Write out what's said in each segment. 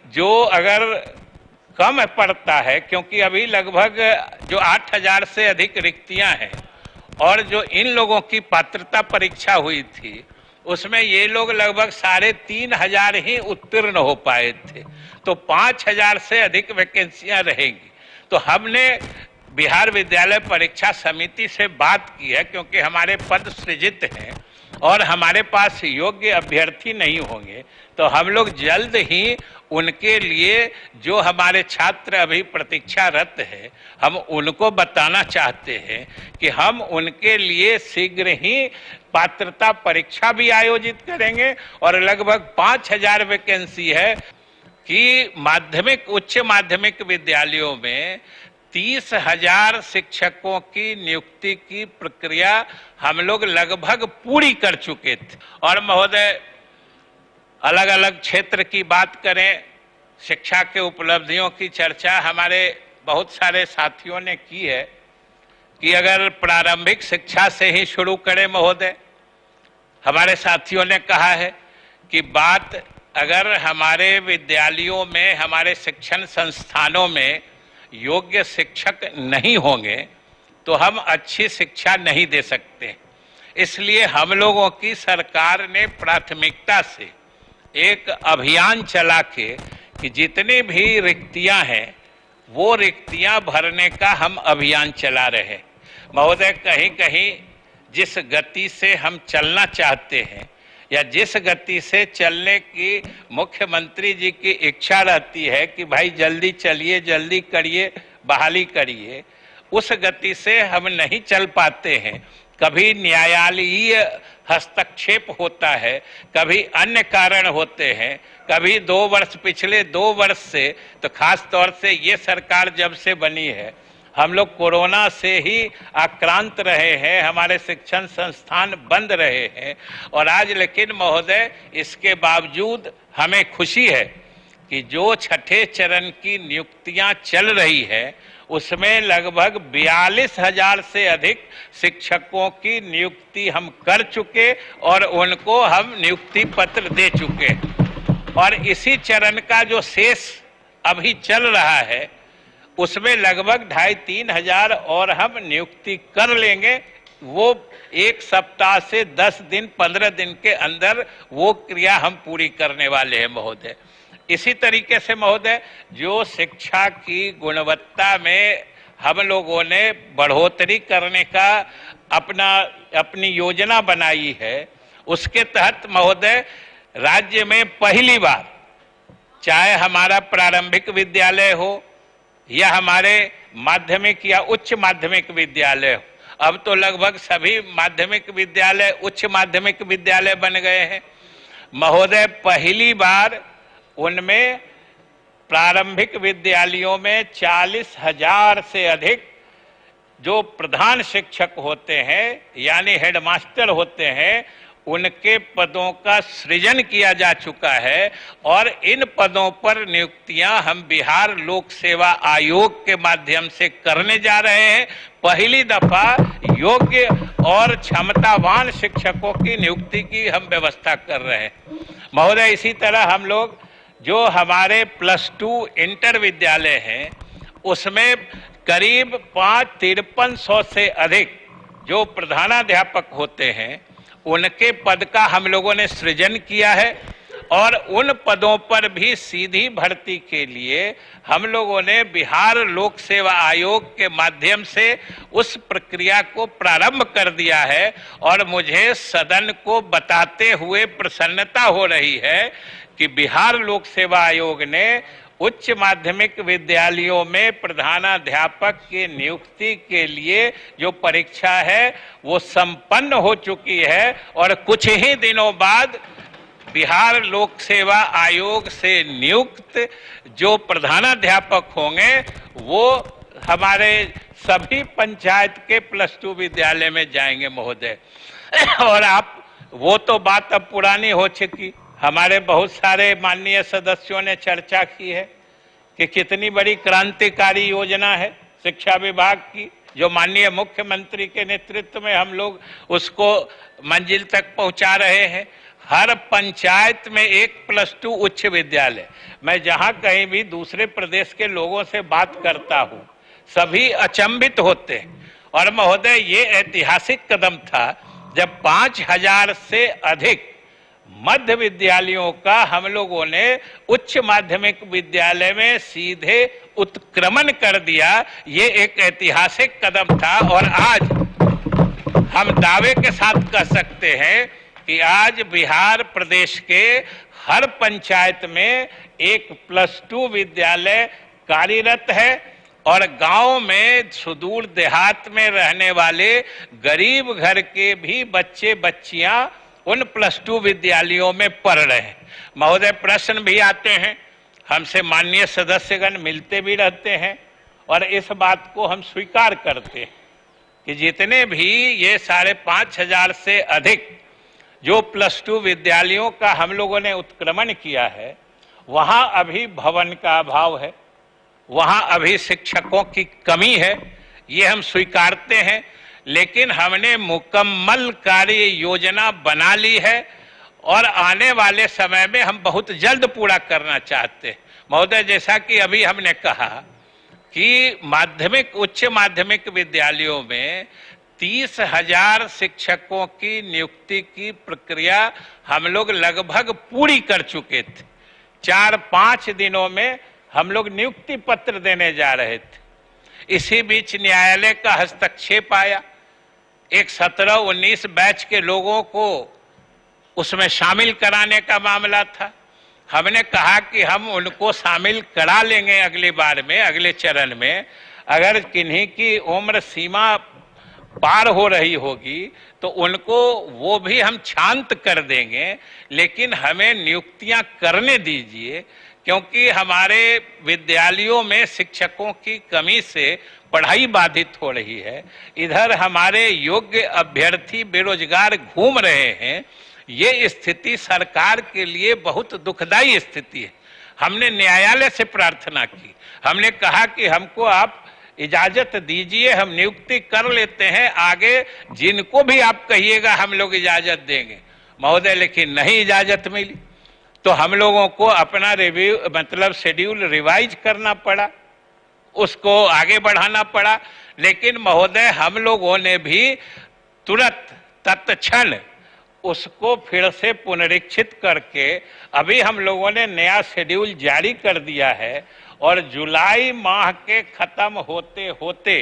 जो अगर कम पड़ता है, क्योंकि अभी लगभग जो 8,000 से अधिक रिक्तियां हैं और जो इन लोगों की पात्रता परीक्षा हुई थी उसमें ये लोग लगभग 3,500 ही उत्तीर्ण हो पाए थे, तो 5,000 से अधिक वैकेंसियां रहेंगी। तो हमने बिहार विद्यालय परीक्षा समिति से बात की है, क्योंकि हमारे पद सृजित हैं और हमारे पास योग्य अभ्यर्थी नहीं होंगे, तो हम लोग जल्द ही उनके लिए जो हमारे छात्र अभी प्रतीक्षारत है हम उनको बताना चाहते हैं कि हम उनके लिए शीघ्र ही पात्रता परीक्षा भी आयोजित करेंगे और लगभग 5,000 वैकेंसी है कि माध्यमिक उच्च माध्यमिक विद्यालयों में 30,000 शिक्षकों की नियुक्ति की प्रक्रिया हम लोग लगभग पूरी कर चुके थे। और महोदय, अलग अलग क्षेत्र की बात करें, शिक्षा के उपलब्धियों की चर्चा हमारे बहुत सारे साथियों ने की है कि अगर प्रारंभिक शिक्षा से ही शुरू करें महोदय, हमारे साथियों ने कहा है कि बात अगर हमारे विद्यालयों में, हमारे शिक्षण संस्थानों में योग्य शिक्षक नहीं होंगे तो हम अच्छी शिक्षा नहीं दे सकते। इसलिए हम लोगों की सरकार ने प्राथमिकता से एक अभियान चला के कि जितनी भी रिक्तियां हैं वो रिक्तियां भरने का हम अभियान चला रहे महोदय। कहीं कहीं जिस गति से हम चलना चाहते हैं या जिस गति से चलने की मुख्यमंत्री जी की इच्छा रहती है कि भाई जल्दी चलिए, जल्दी करिए, बहाली करिए, उस गति से हम नहीं चल पाते हैं। कभी न्यायालयीय हस्तक्षेप होता है, कभी अन्य कारण होते हैं, कभी 2 वर्ष, पिछले 2 वर्ष से, तो खास तौर से ये सरकार जब से बनी है हम लोग कोरोना से ही आक्रांत रहे हैं, हमारे शिक्षण संस्थान बंद रहे हैं। और आज लेकिन महोदय इसके बावजूद हमें खुशी है कि जो छठे चरण की नियुक्तियां चल रही है उसमें लगभग 42,000 से अधिक शिक्षकों की नियुक्ति हम कर चुके और उनको हम नियुक्ति पत्र दे चुके। और इसी चरण का जो शेष अभी चल रहा है उसमें लगभग 2,500-3 हजार और हम नियुक्ति कर लेंगे। वो 1 सप्ताह से 10 दिन 15 दिन के अंदर वो क्रिया हम पूरी करने वाले हैं महोदय। इसी तरीके से महोदय जो शिक्षा की गुणवत्ता में हम लोगों ने बढ़ोतरी करने का अपनी योजना बनाई है, उसके तहत महोदय राज्य में पहली बार, चाहे हमारा प्रारंभिक विद्यालय हो या हमारे माध्यमिक या उच्च माध्यमिक विद्यालय हो, अब तो लगभग सभी माध्यमिक विद्यालय उच्च माध्यमिक विद्यालय बन गए हैं महोदय। पहली बार उनमें प्रारंभिक विद्यालयों में 40,000 से अधिक जो प्रधान शिक्षक होते हैं यानी हेडमास्टर होते हैं उनके पदों का सृजन किया जा चुका है। और इन पदों पर नियुक्तियां हम बिहार लोक सेवा आयोग के माध्यम से करने जा रहे हैं। पहली दफा योग्य और क्षमतावान शिक्षकों की नियुक्ति की हम व्यवस्था कर रहे हैं महोदय। इसी तरह हम लोग जो हमारे +2 इंटर विद्यालय हैं उसमें करीब 5300 से अधिक जो प्रधानाध्यापक होते हैं उनके पद का हम लोगों ने सृजन किया है। और उन पदों पर भी सीधी भर्ती के लिए हम लोगों ने बिहार लोक सेवा आयोग के माध्यम से उस प्रक्रिया को प्रारंभ कर दिया है। और मुझे सदन को बताते हुए प्रसन्नता हो रही है कि बिहार लोक सेवा आयोग ने उच्च माध्यमिक विद्यालयों में प्रधानाध्यापक की नियुक्ति के लिए जो परीक्षा है वो संपन्न हो चुकी है। और कुछ ही दिनों बाद बिहार लोक सेवा आयोग से नियुक्त जो प्रधानाध्यापक होंगे वो हमारे सभी पंचायत के +2 विद्यालय में जाएंगे महोदय। और आप वो तो बात अब पुरानी हो चुकी, हमारे बहुत सारे माननीय सदस्यों ने चर्चा की है कि कितनी बड़ी क्रांतिकारी योजना है शिक्षा विभाग की, जो माननीय मुख्यमंत्री के नेतृत्व में हम लोग उसको मंजिल तक पहुंचा रहे हैं। हर पंचायत में एक +2 उच्च विद्यालय। मैं जहां कहीं भी दूसरे प्रदेश के लोगों से बात करता हूं, सभी अचंभित होते हैं। और महोदय, ये ऐतिहासिक कदम था जब 5000 से अधिक मध्य विद्यालयों का हम लोगों ने उच्च माध्यमिक विद्यालय में सीधे उत्क्रमण कर दिया। ये एक ऐतिहासिक कदम था और आज हम दावे के साथ कह सकते हैं कि आज बिहार प्रदेश के हर पंचायत में एक +2 विद्यालय कार्यरत है और गांव में सुदूर देहात में रहने वाले गरीब घर के भी बच्चे बच्चियां उन +2 विद्यालयों में पढ़ रहे हैं। महोदय, प्रश्न भी आते हैं, हमसे माननीय सदस्यगण मिलते भी रहते हैं और इस बात को हम स्वीकार करते हैं कि जितने भी ये 5500 से अधिक जो +2 विद्यालयों का हम लोगों ने उत्क्रमण किया है, वहां अभी भवन का अभाव है, वहां अभी शिक्षकों की कमी है, ये हम स्वीकारते हैं। लेकिन हमने मुकम्मल कार्य योजना बना ली है और आने वाले समय में हम बहुत जल्द पूरा करना चाहते हैं। महोदय, जैसा कि अभी हमने कहा कि माध्यमिक उच्च माध्यमिक विद्यालयों में 30,000 शिक्षकों की नियुक्ति की प्रक्रिया हम लोग लगभग पूरी कर चुके थे। 4-5 दिनों में हम लोग नियुक्ति पत्र देने जा रहे थे। इसी बीच न्यायालय का हस्तक्षेप आया। एक 17-19 बैच के लोगों को उसमें शामिल कराने का मामला था। हमने कहा कि हम उनको शामिल करा लेंगे अगली बार में, अगले चरण में। अगर किन्हीं की उम्र सीमा पार हो रही होगी तो उनको वो भी हम शांत कर देंगे, लेकिन हमें नियुक्तियां करने दीजिए, क्योंकि हमारे विद्यालयों में शिक्षकों की कमी से पढ़ाई बाधित हो रही है। इधर हमारे योग्य अभ्यर्थी बेरोजगार घूम रहे हैं। ये स्थिति सरकार के लिए बहुत दुखदाई स्थिति है। हमने न्यायालय से प्रार्थना की, हमने कहा कि हमको आप इजाजत दीजिए, हम नियुक्ति कर लेते हैं, आगे जिनको भी आप कहिएगा हम लोग इजाजत देंगे। महोदय, लेकिन नहीं इजाजत मिली तो हम लोगों को अपना शेड्यूल रिवाइज करना पड़ा, उसको आगे बढ़ाना पड़ा। लेकिन महोदय, हम लोगों ने भी तुरंत तत्क्षण उसको फिर से पुनरीक्षित करके अभी हम लोगों ने नया शेड्यूल जारी कर दिया है और जुलाई माह के खत्म होते होते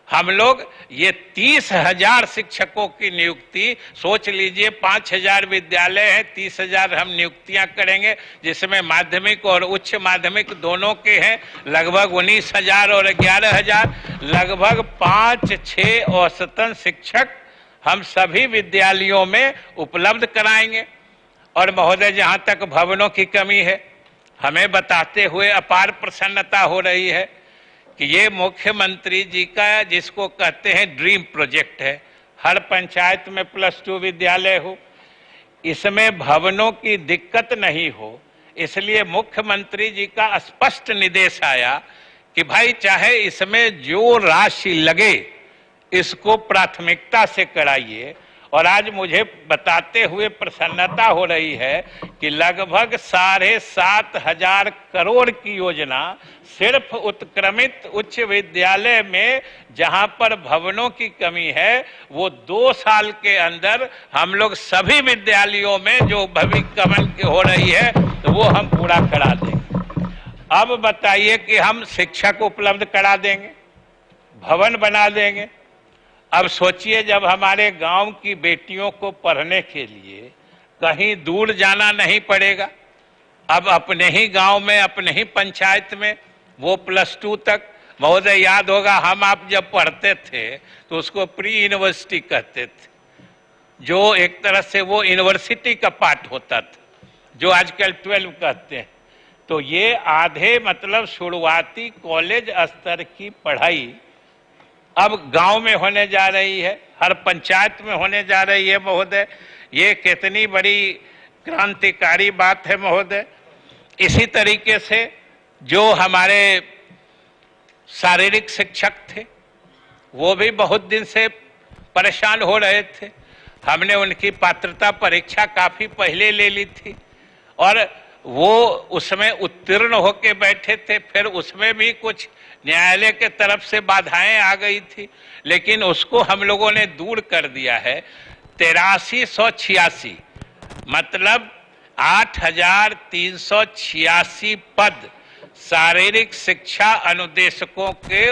हम लोग ये 30,000 शिक्षकों की नियुक्ति, सोच लीजिए 5,000 विद्यालय हैं, 30,000 हम नियुक्तियां करेंगे, जिसमें माध्यमिक और उच्च माध्यमिक दोनों के हैं लगभग 19,000 और 11,000, लगभग 5-6 औसतन शिक्षक हम सभी विद्यालयों में उपलब्ध कराएंगे। और महोदय, जहां तक भवनों की कमी है, हमें बताते हुए अपार प्रसन्नता हो रही है कि ये मुख्यमंत्री जी का जिसको कहते हैं ड्रीम प्रोजेक्ट है, हर पंचायत में +2 विद्यालय हो, इसमें भवनों की दिक्कत नहीं हो। इसलिए मुख्यमंत्री जी का स्पष्ट निर्देश आया कि भाई चाहे इसमें जो राशि लगे इसको प्राथमिकता से कराइए। और आज मुझे बताते हुए प्रसन्नता हो रही है कि लगभग 7,500 करोड़ की योजना सिर्फ उत्क्रमित उच्च विद्यालय में, जहां पर भवनों की कमी है, वो 2 साल के अंदर हम लोग सभी विद्यालयों में जो भविष्यवाणी की हो रही है तो वो हम पूरा करा देंगे। अब बताइए कि हम शिक्षक उपलब्ध करा देंगे, भवन बना देंगे। अब सोचिए, जब हमारे गांव की बेटियों को पढ़ने के लिए कहीं दूर जाना नहीं पड़ेगा, अब अपने ही गांव में, अपने ही पंचायत में वो +2 तक। महोदय, याद होगा हम आप जब पढ़ते थे तो उसको प्री यूनिवर्सिटी कहते थे, जो एक तरह से वो यूनिवर्सिटी का पार्ट होता था, जो आजकल 12 कहते हैं। तो ये आधे मतलब शुरुआती कॉलेज स्तर की पढ़ाई अब गांव में होने जा रही है, हर पंचायत में होने जा रही है। महोदय, ये कितनी बड़ी क्रांतिकारी बात है महोदय। इसी तरीके से जो हमारे शारीरिक शिक्षक थे वो भी बहुत दिन से परेशान हो रहे थे। हमने उनकी पात्रता परीक्षा काफी पहले ले ली थी और वो उसमें उत्तीर्ण होके बैठे थे। फिर उसमें भी कुछ न्यायालय के तरफ से बाधाएं आ गई थी, लेकिन उसको हम लोगों ने दूर कर दिया है। 8386 मतलब 8386 पद शारीरिक शिक्षा अनुदेशकों के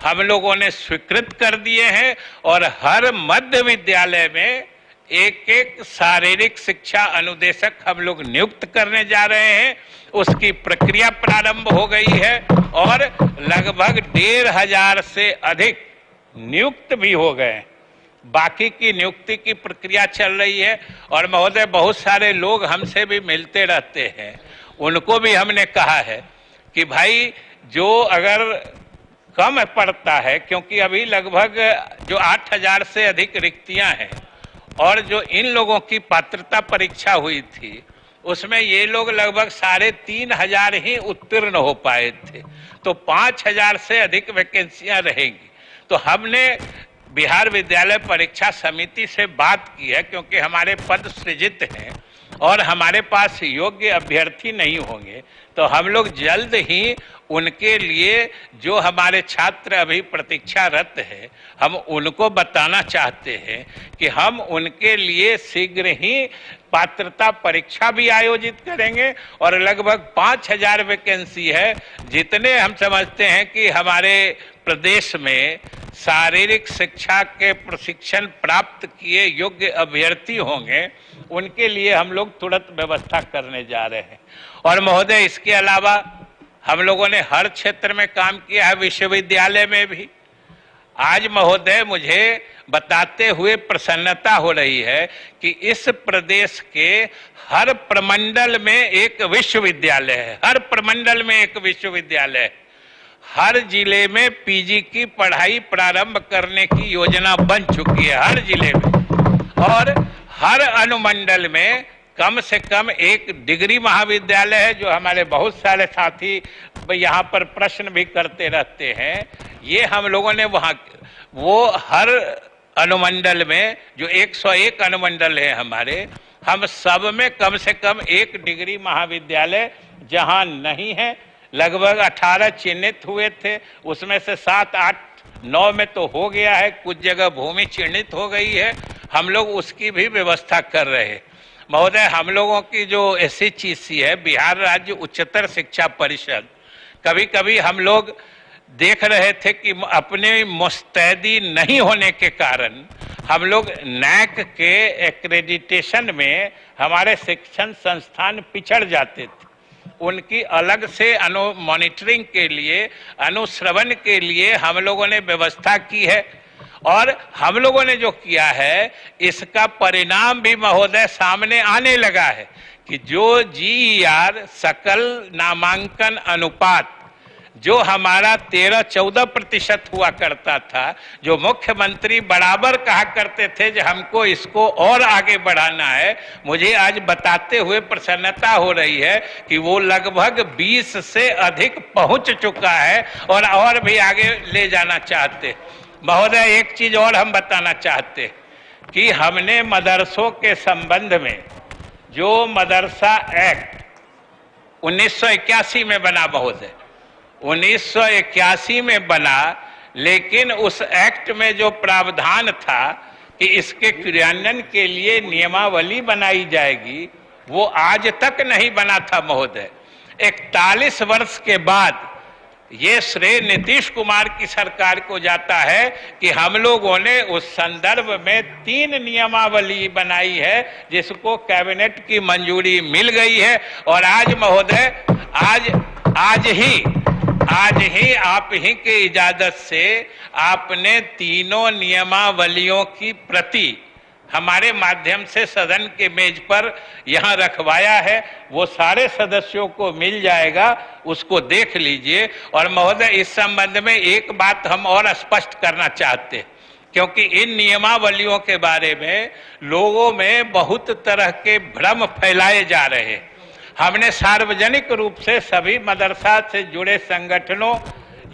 हम लोगों ने स्वीकृत कर दिए हैं और हर मध्य विद्यालय में एक एक शारीरिक शिक्षा अनुदेशक हम लोग नियुक्त करने जा रहे हैं। उसकी प्रक्रिया प्रारंभ हो गई है और लगभग 1500 से अधिक नियुक्त भी हो गए। बाकी की नियुक्ति की प्रक्रिया चल रही है और महोदय बहुत सारे लोग हमसे भी मिलते रहते हैं, उनको भी हमने कहा है कि भाई जो अगर कम पड़ता है, क्योंकि अभी लगभग जो 8000 से अधिक रिक्तियां हैं और जो इन लोगों की पात्रता परीक्षा हुई थी उसमें ये लोग लगभग 3500 ही उत्तीर्ण हो पाए थे, तो 5000 से अधिक वैकेंसियां रहेंगी। तो हमने बिहार विद्यालय परीक्षा समिति से बात की है, क्योंकि हमारे पद सृजित हैं और हमारे पास योग्य अभ्यर्थी नहीं होंगे, तो हम लोग जल्द ही उनके लिए जो हमारे छात्र अभी प्रतीक्षारत है हम उनको बताना चाहते हैं कि हम उनके लिए शीघ्र ही पात्रता परीक्षा भी आयोजित करेंगे और लगभग 5000 वैकेंसी है। जितने हम समझते हैं कि हमारे प्रदेश में शारीरिक शिक्षा के प्रशिक्षण प्राप्त किए योग्य अभ्यर्थी होंगे, उनके लिए हम लोग तुरंत व्यवस्था करने जा रहे हैं। और महोदय इसके अलावा हम लोगों ने हर क्षेत्र में काम किया है, विश्वविद्यालय में भी। आज महोदय मुझे बताते हुए प्रसन्नता हो रही है कि इस प्रदेश के हर प्रमंडल में एक विश्वविद्यालय है, हर प्रमंडल में एक विश्वविद्यालय है। हर जिले में पीजी की पढ़ाई प्रारंभ करने की योजना बन चुकी है, हर जिले में। और हर अनुमंडल में कम से कम एक डिग्री महाविद्यालय है, जो हमारे बहुत सारे साथी यहाँ पर प्रश्न भी करते रहते हैं। ये हम लोगों ने वो हर अनुमंडल में जो 101 अनुमंडल है हमारे, हम सब में कम से कम एक डिग्री महाविद्यालय जहाँ नहीं है, लगभग 18 चिन्हित हुए थे, उसमें से 7, 8, 9 में तो हो गया है, कुछ जगह भूमि चिन्हित हो गई है, हम लोग उसकी भी व्यवस्था कर रहे हैं। महोदय हम लोगों की जो SHEC है, बिहार राज्य उच्चतर शिक्षा परिषद, कभी कभी हम लोग देख रहे थे कि अपने मुस्तैदी नहीं होने के कारण हम लोग NAC के एक्रेडिटेशन में हमारे शिक्षण संस्थान पिछड़ जाते थे। उनकी अलग से मॉनिटरिंग के लिए, अनुश्रवण के लिए हम लोगों ने व्यवस्था की है और हम लोगों ने जो किया है इसका परिणाम भी महोदय सामने आने लगा है कि जो GER सकल नामांकन अनुपात जो हमारा 13-14% हुआ करता था, जो मुख्यमंत्री बराबर कहा करते थे कि हमको इसको और आगे बढ़ाना है, मुझे आज बताते हुए प्रसन्नता हो रही है कि वो लगभग 20 से अधिक पहुंच चुका है और भी आगे ले जाना चाहते। महोदय एक चीज और हम बताना चाहते कि हमने मदरसों के संबंध में जो मदरसा एक्ट 1981 में बना, महोदय 1981 में बना, लेकिन उस एक्ट में जो प्रावधान था कि इसके क्रियान्वयन के लिए नियमावली बनाई जाएगी, वो आज तक नहीं बना था महोदय। 41 वर्ष के बाद ये श्रेय नीतीश कुमार की सरकार को जाता है कि हम लोगों ने उस संदर्भ में 3 नियमावली बनाई है, जिसको कैबिनेट की मंजूरी मिल गई है। और आज महोदय आज ही आप ही के इजाजत से आपने तीनों नियमावलियों की प्रति हमारे माध्यम से सदन के मेज पर यहाँ रखवाया है। वो सारे सदस्यों को मिल जाएगा, उसको देख लीजिए। और महोदय इस संबंध में एक बात हम और स्पष्ट करना चाहते हैं, क्योंकि इन नियमावलियों के बारे में लोगों में बहुत तरह के भ्रम फैलाए जा रहे हैं। हमने सार्वजनिक रूप से सभी मदरसा से जुड़े संगठनों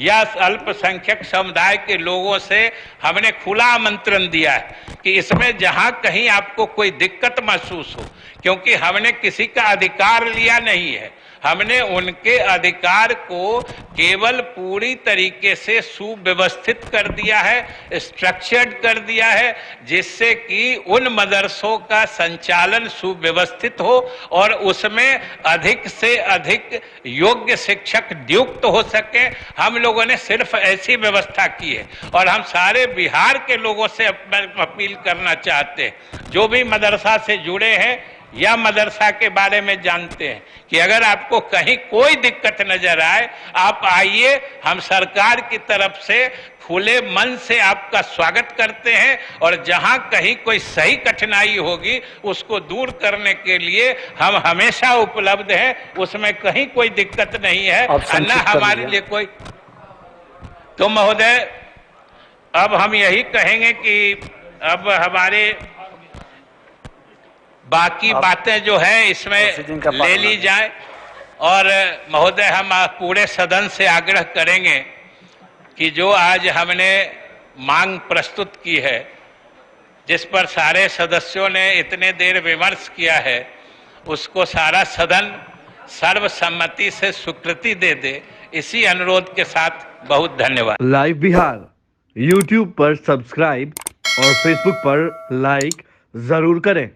या अल्पसंख्यक समुदाय के लोगों से हमने खुला आमंत्रण दिया है कि इसमें जहां कहीं आपको कोई दिक्कत महसूस हो, क्योंकि हमने किसी का अधिकार लिया नहीं है, हमने उनके अधिकार को केवल पूरी तरीके से सुव्यवस्थित कर दिया है, स्ट्रक्चर्ड कर दिया है, जिससे कि उन मदरसों का संचालन सुव्यवस्थित हो और उसमें अधिक से अधिक योग्य शिक्षक नियुक्त हो सके। हम लोगों ने सिर्फ ऐसी व्यवस्था की है और हम सारे बिहार के लोगों से अपील करना चाहते हैं, जो भी मदरसा से जुड़े हैं या मदरसा के बारे में जानते हैं, कि अगर आपको कहीं कोई दिक्कत नजर आए, आप आइए, हम सरकार की तरफ से खुले मन से आपका स्वागत करते हैं और जहां कहीं कोई सही कठिनाई होगी उसको दूर करने के लिए हम हमेशा उपलब्ध हैं, उसमें कहीं कोई दिक्कत नहीं है, न हमारे लिए कोई। तो महोदय, अब हम यही कहेंगे कि अब हमारे बाकी बातें जो है इसमें ले ली जाए और महोदय हम पूरे सदन से आग्रह करेंगे कि जो आज हमने मांग प्रस्तुत की है, जिस पर सारे सदस्यों ने इतने देर विमर्श किया है, उसको सारा सदन सर्वसम्मति से स्वीकृति दे दे। इसी अनुरोध के साथ बहुत धन्यवाद। लाइव बिहार YouTube पर सब्सक्राइब और Facebook पर लाइक जरूर करें।